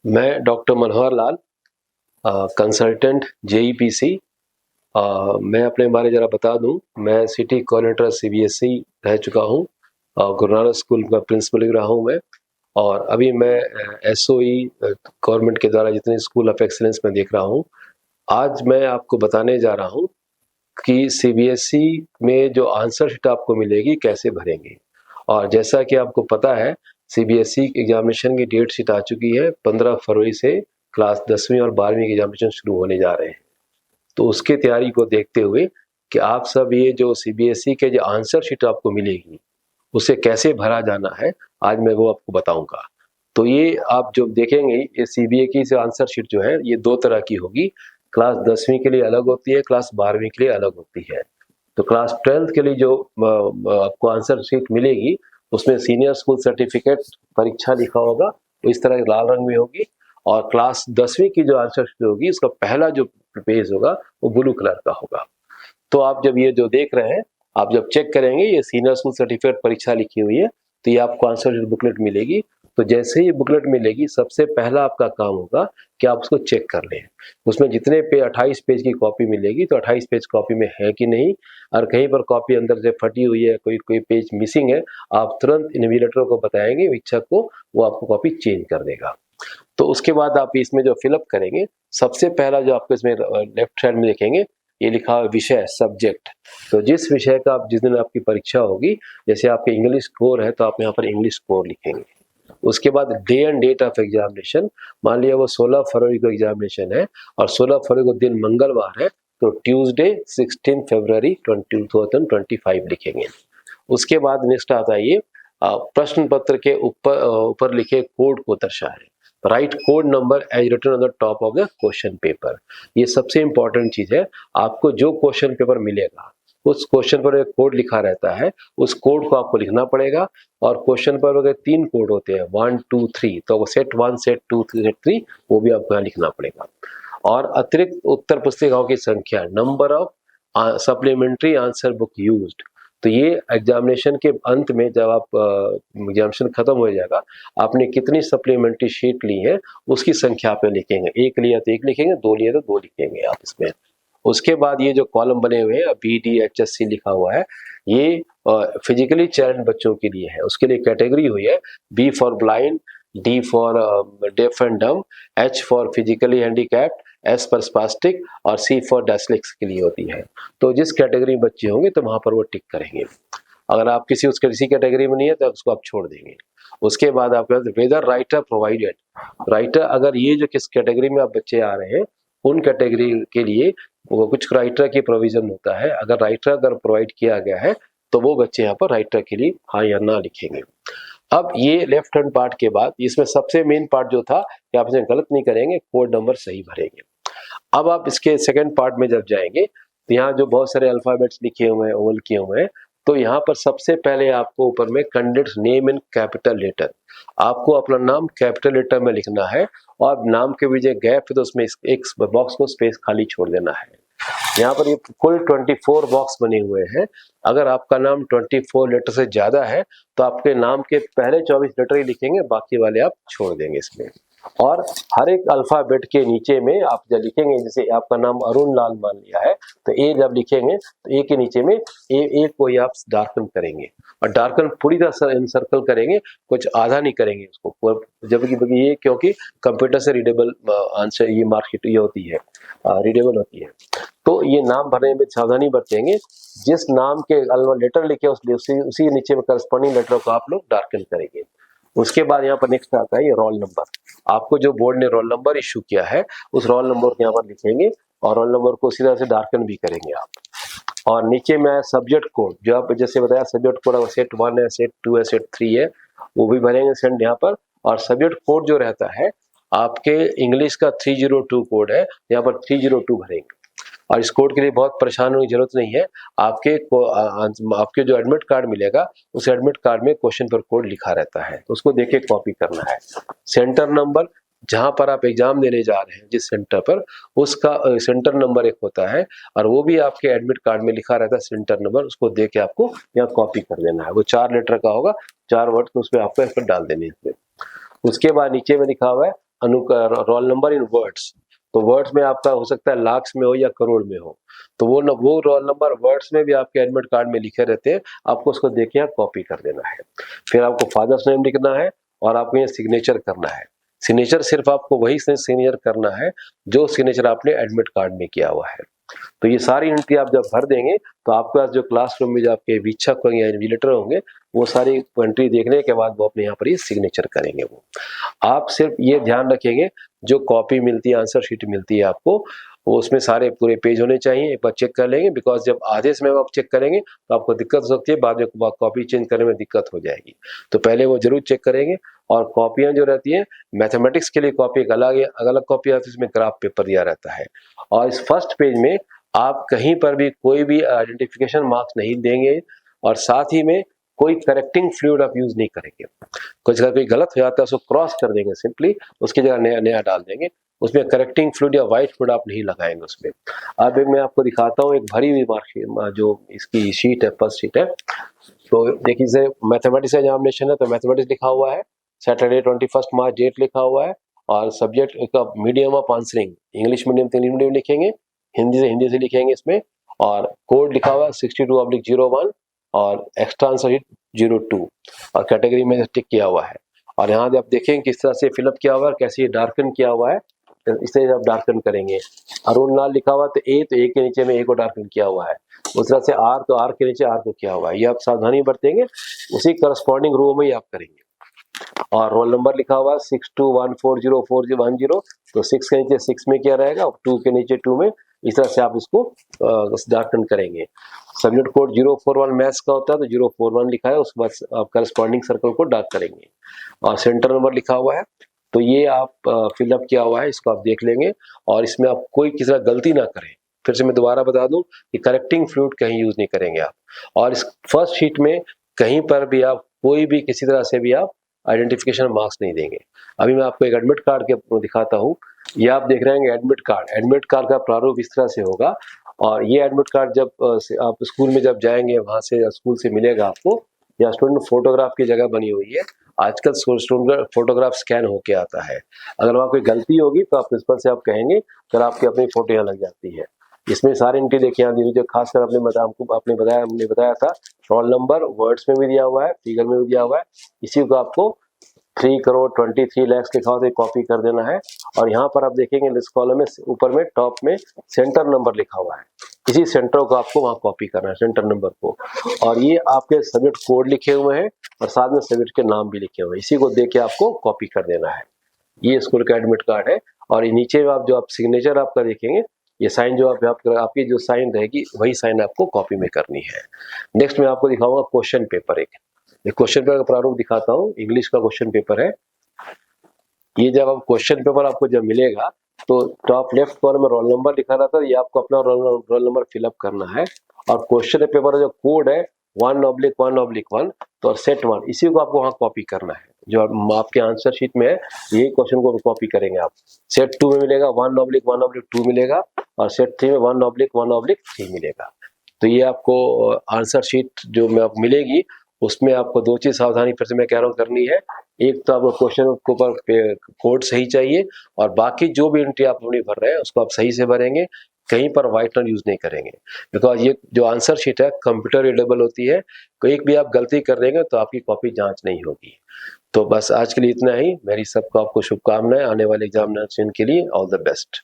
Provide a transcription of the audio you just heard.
मैं doctor Manohar Lal, consultant जेईपीसी। मैं अपने बारे ज़रा बता दूं। मैं सिटी कोऑर्डिनेटर सीबीएसई रह चुका हूं, गुरु नानक स्कूल का प्रिंसिपल भी रहा हूं मैं। और अभी मैं एसओई गवर्नमेंट के द्वारा जितने स्कूल ऑफ एक्सीलेंस में देख रहा हूं। आज मैं आपको बताने जा रहा हूं कि सीबीएसई में जो आंसर शीट आपको मिलेगी कैसे भरेंगे। और जैसा कि आपको पता है, सीबीएसई एग्जामिनेशन की डेट शीट आ चुकी है। 15 फरवरी से क्लास 10वीं और 12वीं के एग्जामिनेशन शुरू होने जा रहे हैं। तो उसके तैयारी को देखते हुए कि आप सब ये जो सीबीएसई के जो आंसर शीट आपको मिलेगी उसे कैसे भरा जाना है, आज मैं वो आपको बताऊंगा। तो ये आप जो देखेंगे, ये सीबीए की से आंसर शीट जो है ये दो तरह की होगी। क्लास 10वीं के लिए अलग होती है, क्लास 12वीं के लिए अलग होती है। तो क्लास 12th के लिए जो आपको आंसर शीट मिलेगी उसमें सीनियर स्कूल सर्टिफिकेट परीक्षा लिखा होगा, वो इस तरह लाल रंग में होगी। और क्लास 10वीं की जो आंसर शीट होगी उसका पहला जो पेज होगा वो ब्लू कलर का होगा। तो आप जब ये जो देख रहे हैं, आप जब चेक करेंगे ये सीनियर स्कूल सर्टिफिकेट परीक्षा लिखी हुई है, तो ये आपको आंसर शीट बुकलेट मिलेगी। तो जैसे ही बुकलेट मिलेगी, सबसे पहला आपका काम होगा कि आप उसको चेक कर लें। उसमें जितने पे 28 पेज की कॉपी मिलेगी, तो 28 पेज कॉपी में है कि नहीं, और कहीं पर कॉपी अंदर से फटी हुई है, कोई कोई पेज मिसिंग है, आप तुरंत इन्विजिलेटर को बताएंगे, शिक्षक को, वो आपको कॉपी चेंज कर देगा। तो उसके बाद आप इसमें जो फिलअप करेंगे, सबसे पहला जो आपको इसमें लेफ्ट साइड में देखेंगे, ये लिखा हुआ विषय, सब्जेक्ट। तो जिस विषय का आप जिस दिन आपकी परीक्षा होगी, जैसे आपके इंग्लिश स्कोर है तो आप यहाँ पर इंग्लिश स्कोर लिखेंगे। उसके बाद day and date of examination, मान लिया वो 16 फरवरी को एग्जामिनेशन है और 16 फरवरी को दिन मंगलवार है, तो ट्यूसडे 16 फरवरी 2025 लिखेंगे। उसके बाद नेक्स्ट आता है ये प्रश्न पत्र के ऊपर लिखे कोड को दर्शाएं। Write code number as written on the top of the question paper. ये सबसे इंपॉर्टेंट चीज है। आपको जो क्वेश्चन पेपर मिलेगा उस क्वेश्चन पर एक कोड लिखा रहता है, उस कोड को आपको लिखना पड़ेगा। और क्वेश्चन पर अगर 3 कोड होते हैं, 1 2 3, तो वो सेट 1 सेट 2 सेट 3, वो भी आपको यहाँ लिखना पड़ेगा। और अतिरिक्त उत्तर पुस्तिकाओं की संख्या, number of supplementary answer book used. तो ये एग्जामिनेशन के अंत में जब आप एग्जामिनेशन खत्म हो जाएगा, आपने कितनी सप्लीमेंट्री शीट ली है उसकी संख्या पे लिखेंगे। एक लिया तो एक लिखेंगे, दो लिया तो दो लिखेंगे आप इसमें। उसके बाद ये जो कॉलम बने हुए हैं, BDHSC लिखा हुआ है, ये फिजिकली चैलेंज बच्चों के लिए है। उसके लिए कैटेगरी हुई है B for blind, D for deaf and डम, H for physically handicapped, S for spastic और C फॉर डायस्लेक्स के लिए होती है। तो जिस कैटेगरी में बच्चे होंगे तो वहां पर वो टिक करेंगे। अगर आप किसी कैटेगरी में नहीं है तो उसको आप छोड़ देंगे। उसके बाद आपके पास वेदर राइटर प्रोवाइडेड, राइटर अगर ये जो किस कैटेगरी में आप बच्चे आ रहे हैं उन कैटेगरी के लिए वो कुछ राइटर की प्रोविजन होता है। अगर राइटर अगर प्रोवाइड किया गया है तो वो बच्चे यहाँ पर राइटर के लिए हाँ या ना लिखेंगे। अब ये लेफ्ट हैंड पार्ट के बाद इसमें सबसे मेन पार्ट जो था कि आप इसे गलत नहीं करेंगे, कोड नंबर सही भरेंगे। अब आप इसके सेकंड पार्ट में जब जाएंगे तो यहाँ जो बहुत सारे अल्फाबेट्स लिखे हुए हैं, ओवल किए हुए हैं, तो यहाँ पर सबसे पहले आपको ऊपर में candidate's name in capital letter, आपको अपना नाम कैपिटल लेटर में लिखना है। और नाम के बीच गैप है तो उसमें एक बॉक्स को स्पेस खाली छोड़ देना है। यहाँ पर ये कुल 24 बॉक्स बने हुए हैं। अगर आपका नाम 24 लेटर से ज्यादा है तो आपके नाम के पहले 24 लेटर ही लिखेंगे, बाकी वाले आप छोड़ देंगे इसमें। और हर एक अल्फाबेट के नीचे में आप जब लिखेंगे, जैसे आपका नाम अरुण लाल मान लिया है, तो ए जब लिखेंगे तो ए के नीचे में ए को ही आप डार्कन करेंगे और डार्कन पूरी तरह इनसर्कल करेंगे, कुछ आधा नहीं करेंगे उसको। जबकि ये क्योंकि कंप्यूटर से रीडेबल आंसर ये मार्कशीट ये होती है, रीडेबल होती है। तो ये नाम भरने में सावधानी बरतेंगे। जिस नाम के लेटर लिखे उसी नीचे में करस्पॉन्डिंग लेटर को आप लोग डार्कन करेंगे। उसके बाद यहाँ पर नेक्स्ट आता है ये रोल नंबर। आपको जो बोर्ड ने रोल नंबर इशू किया है उस रोल नंबर को यहाँ पर लिखेंगे और रोल नंबर को उसी तरह से डार्कन भी करेंगे आप। और नीचे में आया सब्जेक्ट कोड, जो आप जैसे बताया सब्जेक्ट कोड सेट 1 है, सेट 2 है, सेट 3 है, वो भी भरेंगे सेंड यहाँ पर। और सब्जेक्ट कोड जो रहता है आपके इंग्लिश का 302 कोड है, यहाँ पर 302 भरेंगे। और इस कोड के लिए बहुत परेशान होने की जरूरत नहीं है। आपके जो एडमिट कार्ड मिलेगा उस एडमिट कार्ड में क्वेश्चन पर कोड लिखा रहता है, तो उसको देख के कॉपी करना है। सेंटर नंबर, जहां पर आप एग्जाम देने जा रहे हैं जिस सेंटर पर, उसका सेंटर नंबर एक होता है और वो भी आपके एडमिट कार्ड में लिखा रहता है सेंटर नंबर, उसको देख के आपको यहाँ कॉपी कर देना है। वो 4 लेटर का होगा, 4 वर्ड, तो उसमें आपको इस पर डाल देने हैं। उसके बाद नीचे में लिखा हुआ है रोल नंबर इन वर्ड्स, तो वर्ड्स में आपका हो सकता है लाख्स में हो या करोड़ में हो, तो वो रोल नंबर वर्ड्स में भी आपके एडमिट कार्ड में लिखे रहते हैं, आपको उसको देख के यहाँ कॉपी कर देना है। फिर आपको फादर्स नेम लिखना है और आपको ये सिग्नेचर करना है। सिग्नेचर सिर्फ आपको वही सिग्नेचर करना है जो सिग्नेचर आपने एडमिट कार्ड में किया हुआ है। तो ये सारी एंट्री आप जब भर देंगे तो आपके पास जो क्लासरूम में जो आपके वीक्षक होंगे या इन्विजिलेटर होंगे, वो सारी एंट्री देखने के बाद वो अपने यहाँ पर ये सिग्नेचर करेंगे। वो आप सिर्फ ये ध्यान रखेंगे, जो कॉपी मिलती है, आंसर शीट मिलती है आपको, वो उसमें सारे पूरे पेज होने चाहिए। एक बार चेक कर लेंगे, बिकॉज जब आधे समय आप चेक करेंगे तो आपको दिक्कत हो सकती है, बाद में कॉपी चेंज करने में दिक्कत हो जाएगी। तो पहले वो जरूर चेक करेंगे। और कॉपियां जो रहती है, मैथमेटिक्स के लिए कॉपी एक अलग कॉपी आती है, इसमें ग्राफ पेपर दिया रहता है। और इस फर्स्ट पेज में आप कहीं पर भी कोई भी आइडेंटिफिकेशन मार्क्स नहीं देंगे, और साथ ही में कोई करेक्टिंग फ्लूइड आप यूज नहीं करेंगे। कुछ अगर कोई गलत हो जाता है उसको क्रॉस कर देंगे, सिंपली उसकी जगह नया नया डाल देंगे। उसमें करेक्टिंग फ्लूइड या व्हाइट फ्लूइड आप नहीं लगाएंगे उसमें। अब मैं आपको दिखाता हूँ एक भरी हुई मार्कशीट, जो इसकी शीट है, फर्स्ट शीट है। तो देखिए, इसे मैथमेटिक्स एग्जामिनेशन है, तो मैथमेटिक्स लिखा हुआ है, सैटरडे 21 मार्च डेट लिखा हुआ है, और सब्जेक्ट का medium of answering, English medium तो इंग्लिश मीडियम लिखेंगे, हिंदी से लिखेंगे इसमें। और कोड लिखा हुआ है 62/01, और एक्स्ट्रा आंसर शीट 02, और कैटेगरी में टिक किया हुआ है। और यहाँ आप देखेंगे किस तरह से फिलअप किया हुआ है, कैसे ये डार्कन किया हुआ है, तो इस तरह से आप डार्कन करेंगे। अरुण लाल लिखा हुआ है, तो ए के नीचे में ए को डार्कन किया हुआ है। उस तरह से आर, तो आर के नीचे आर को किया हुआ है। ये आप सावधानी बरतेंगे, उसी करस्पॉन्डिंग रो में ही आप करेंगे। और रोल नंबर लिखा हुआ है 62140410, तो 6 के नीचे 6 में क्या रहेगा, और 2 के नीचे 2 में। इस तरह से आप इसको डार्कन करेंगे। सब्जेक्ट कोड 041 मैथ्स का होता है, तो 041 लिखा है, उसके बाद आप करस्पॉन्डिंग सर्कल को डार्क करेंगे। और सेंटर नंबर लिखा हुआ है, तो ये आप फिलअप किया हुआ है, इसको आप देख लेंगे। और इसमें आप कोई किसी तरह गलती ना करें। फिर से मैं दोबारा बता दूं कि करेक्टिंग फ्लूइड कहीं यूज नहीं करेंगे आप। और इस फर्स्ट शीट में कहीं पर भी आप कोई भी किसी तरह से भी आप आइडेंटिफिकेशन मार्क्स नहीं देंगे। अभी मैं आपको एक एडमिट कार्ड के दिखाता हूँ। ये आप देख रहे हैं एडमिट कार्ड का प्रारूप इस तरह से होगा। और ये एडमिट कार्ड जब आप स्कूल में जब जाएंगे, वहां से स्कूल से मिलेगा आपको, या स्टूडेंट फोटोग्राफ की जगह बनी हुई है। आजकल स्टूडेंट फोटोग्राफ स्कैन होके आता है। अगर वहाँ कोई गलती होगी तो आप प्रिंसिपल से आप कहेंगे, फिर आपकी अपनी फोटो यहाँ लग जाती है। इसमें सारे एंट्री देखिए, यहाँ जो खासकर हमने बताया था, रोल नंबर वर्ड्स में भी दिया हुआ है, फिगर में भी दिया हुआ है। इसी को आपको 3,23 लाख लिखा हुआ, कॉपी कर देना है। और यहाँ पर आप देखेंगे लिस्ट कॉलम में ऊपर में टॉप में सेंटर नंबर लिखा हुआ है, इसी सेंटर को आपको वहाँ कॉपी करना है, सेंटर नंबर को। और ये आपके सब्जेक्ट कोड लिखे हुए हैं, और साथ में सब्जेक्ट के नाम भी लिखे हुए हैं, इसी को देख के आपको कॉपी कर देना है। ये स्कूल का एडमिट कार्ड है। और नीचे आप जो आप सिग्नेचर आपका देखेंगे, ये साइन जो आपकी जो साइन रहेगी, वही साइन आपको कॉपी में करनी है। नेक्स्ट मैं आपको दिखाऊंगा क्वेश्चन पेपर। एक क्वेश्चन पेपर का प्रारूप दिखाता हूँ। इंग्लिश का क्वेश्चन पेपर है। ये जब आप क्वेश्चन पेपर आपको जब मिलेगा, तो टॉप लेफ्ट कॉर्नर में रोल नंबर लिखा रहता है, ये आपको अपना रोल नंबर फिलअप करना है। और क्वेश्चन पेपर का जो कोड है 1/1/1, तो सेट 1, इसी को आपको वहाँ कॉपी करना है। जो आपके आंसर शीट में है, यही क्वेश्चन को कॉपी करेंगे आप। सेट 2 में मिलेगा 1/1/2 मिलेगा, और सेट 3 में 1/1/3 मिलेगा। तो ये आपको आंसर शीट जो में आप मिलेगी, उसमें आपको 2 चीज सावधानी फिर से मैं कह रहा हूँ करनी है। एक तो आपको क्वेश्चन के ऊपर कोड सही चाहिए, और बाकी जो भी एंट्री आप अपनी भर रहे हैं उसको आप सही से भरेंगे, कहीं पर व्हाइटनर यूज नहीं करेंगे। बिकॉज ये जो आंसर शीट है कंप्यूटर रीडेबल होती है, कोई भी आप गलती कर देंगे तो आपकी कॉपी जांच नहीं होगी। तो बस आज के लिए इतना ही। मेरी सबको आपको शुभकामनाएं आने वाले एग्जामिनेशन के लिए। All the best.